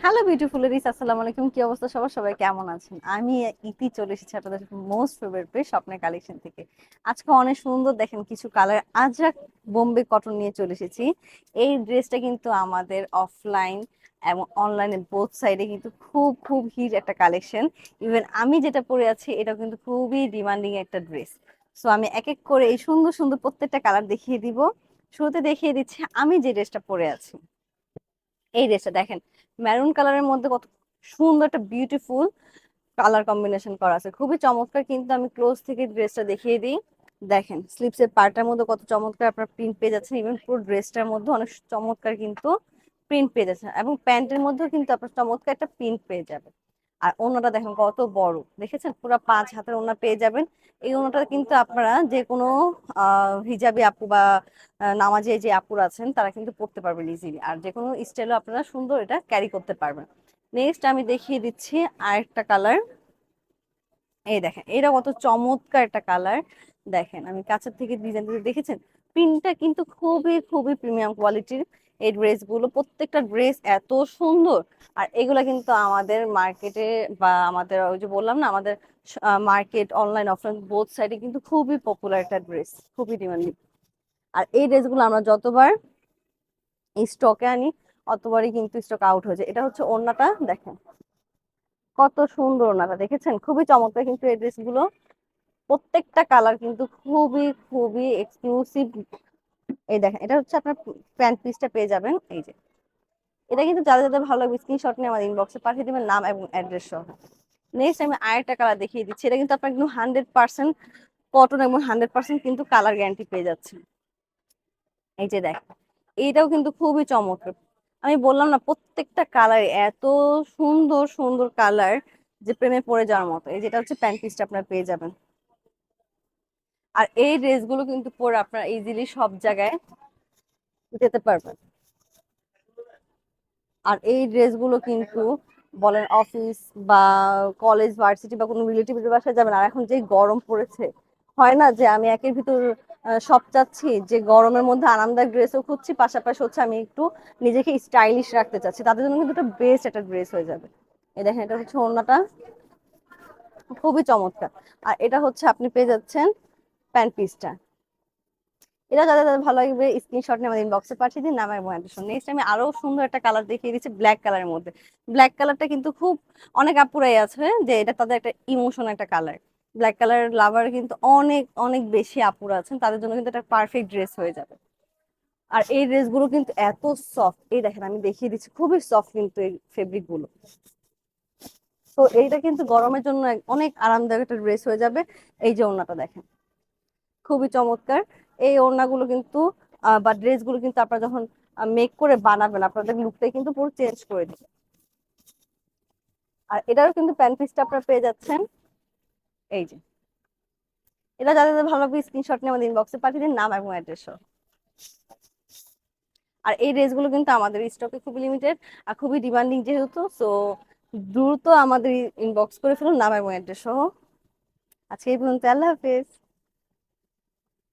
Hello বিউটিফুলারিস, আসসালামু আলাইকুম। কি অবস্থা সবার? সবাই কেমন আছেন? আমি ইতি চলে এসেছি আপনাদের মোস্ট ফেভারিট পেজ স্বপ্নের কালেকশন থেকে। আজকে অনেক সুন্দর দেখেন কিছু কালার আজরাক বোম্বে কটন নিয়ে চলে এসেছি। এই ড্রেসটা কিন্তু আমাদের অফলাইন এবং অনলাইনে বোথ সাইডে কিন্তু খুব খুব হিট একটা কালেকশন। ইভেন আমি যেটা পরে আছি এটা কিন্তু খুবই ডিমান্ডিং একটা ড্রেস। সো আমি এক এক করে এই সুন্দর সুন্দর প্রত্যেকটা কালার দেখিয়ে দিব। শুরুতে দেখিয়ে দিচ্ছি আমি যে ড্রেসটা পরে আছি। এই ড্রেসটা দেখেন, মেরুন কালারের মধ্যে কত সুন্দর একটা বিউটিফুল কালার কম্বিনেশন করা আছে, খুবই চমৎকার। কিন্তু আমি ক্লোজ থেকে ড্রেসটা দেখিয়ে দিই। দেখেন স্লিপসের পার্টটার মধ্যে কত চমৎকার আপনার প্রিন্ট পেয়ে যাচ্ছেন। ইভেন পুরো ড্রেসটার মধ্যে অনেক চমৎকার কিন্তু প্রিন্ট পেয়ে যাচ্ছেন, এবং প্যান্টের মধ্যেও কিন্তু আপনার চমৎকার একটা প্রিন্ট পেয়ে যাবেন। আর ওড়নাটা দেখেন কত বড়, দেখেছেন পুরো 5 হাতের ওড়না পেয়ে যাবেন। এই ওড়নাটা কিন্তু আপনারা যে কোনো হিজাবি আপু বা নামাজে যে আপুরা আছেন তারা কিন্তু পড়তে পারবেন ইজিলি, আর যে কোনো স্টাইলে আপনারা সুন্দর এটা ক্যারি করতে পারবেন। নেক্সট আমি দেখিয়ে দিচ্ছি আরেকটা কালার। এই দেখেন এটা কত চমৎকার একটা কালার। দেখেন আমি কাছের থেকে ডিজাইন দেখেছেন, প্রিন্টটা কিন্তু খুবই খুবই প্রিমিয়াম কোয়ালিটির। এই ড্রেস গুলো প্রত্যেকটা ড্রেস এত সুন্দর। আর এগুলা কিন্তু আমাদের মার্কেটে বা আমাদের ওই যে বললাম না, আমাদের মার্কেট অনলাইন অফলাইন বোথ সাইডে কিন্তু খুবই পপুলার একটা ড্রেস, খুবই ডিমান্ডিং। আর এই ড্রেসগুলো আমরা যতবার স্টকে আনি অতবারই কিন্তু স্টক আউট হয়ে যায়। এটা হচ্ছে ওড়নাটা, দেখেন কত সুন্দর ওড়নাটা, দেখেছেন খুবই চমৎকার। কিন্তু এই ড্রেসগুলো প্রত্যেকটা কালার কিন্তু খুবই খুবই এক্সক্লুসিভ। এই দেখেন এটা হচ্ছে আপনার প্যান্ট পিসটা পেয়ে যাবেন। এই যে এটা কিন্তু যাদের যাদের ভালো লাগবে স্ক্রিনশট নিয়ে আমাদের ইনবক্সে পাঠিয়ে দিবেন নাম এবং অ্যাড্রেস সহ। নেক্সট আমি আরেকটা কালার দেখিয়ে দিচ্ছি। এটা কিন্তু আপনার কিন্তু 100% কটন এবং 100% কিন্তু কালার গ্যারান্টি পেয়ে যাচ্ছে। এই যে দেখেন এইটাও কিন্তু খুবই চমৎকার। আমি বললাম না প্রত্যেকটা কালার এত সুন্দর সুন্দর কালার যে প্রেমে পড়ে যাওয়ার মতো। এই যেটা হচ্ছে প্যান্ট পিসটা আপনার পেয়ে যাবেন। আর এই ড্রেসগুলো কিন্তু পরে আপনারা ইজিলি সব জায়গায় যেতে পারবেন। আর এই ড্রেসগুলো কিন্তু বলেন অফিস বা কলেজ ভার্সিটি বা কোনো রিলেটিভের বাসায় যাবেন, আর এখন যে গরম পড়েছে, হয় না যে আমি একের ভিতর সব চাচ্ছি, যে গরমের মধ্যে আরামদায়ক ড্রেসও খুঁজছি, পাশাপাশি হচ্ছে আমি একটু নিজেকে স্টাইলিশ রাখতে চাচ্ছি, তাদের জন্য কিন্তু এটা বেস্ট একটা ড্রেস হয়ে যাবে। এই দেখেন এটা হচ্ছে ওড়নাটা, খুবই চমৎকার। আর এটা হচ্ছে আপনি পেয়ে যাচ্ছেন প্যান্ট পিসটা। এটা যাদের যাদের ভালো লাগবে স্ক্রিনশট নিয়ে আমাদের ইনবক্সে পাঠিয়ে দিন নাম এবং অ্যাড্রেস। নেক্সট আমি আরো সুন্দর একটা কালার দেখিয়ে দিচ্ছি ব্ল্যাক কালারের মধ্যে। ব্ল্যাক কালারটা কিন্তু খুব অনেক আপুরাই আছে যে এটা তাদের একটা ইমোশন একটা কালার। ব্ল্যাক কালার লাভার কিন্তু অনেক অনেক বেশি আপুরা আছেন, তাদের জন্য কিন্তু এটা পারফেক্ট ড্রেস হয়ে যাবে। আর এই ড্রেসগুলো কিন্তু এত সফট, এই দেখেন আমি দেখিয়ে দিচ্ছি, খুবই সফট কিন্তু এই ফেব্রিক গুলো। তো এইটা কিন্তু গরমের জন্য অনেক আরামদায়ক একটা ড্রেস হয়ে যাবে। এই যে ওড়নাটা দেখেন খুবই চমৎকার। এই ওড়নাগুলো কিন্তু বা ড্রেসগুলো কিন্তু আপনারা যখন মেক করে বানাবেন আপনাদের লুকটাই কিন্তু পুরো চেঞ্জ করে দিবে। আর এটারও কিন্তু প্যান্ট পিসটা আপনারা পেয়ে যাচ্ছেন। এই যে এটা যাদের যাদের ভালো লাগবে স্ক্রিনশট নিয়ে আমাদের ইনবক্সে পাঠিয়ে দিন নাম এবং অ্যাড্রেস। আর এই ড্রেসগুলো কিন্তু আমাদের স্টকে খুবই লিমিটেড আর খুবই ডিমান্ডিং যেহেতু, সো দ্রুত আমাদের ইনবক্স করে ফেলুন নাম এবং অ্যাড্রেস সহ। আজকে এই পর্যন্ত, আল্লাহ হাফেজ।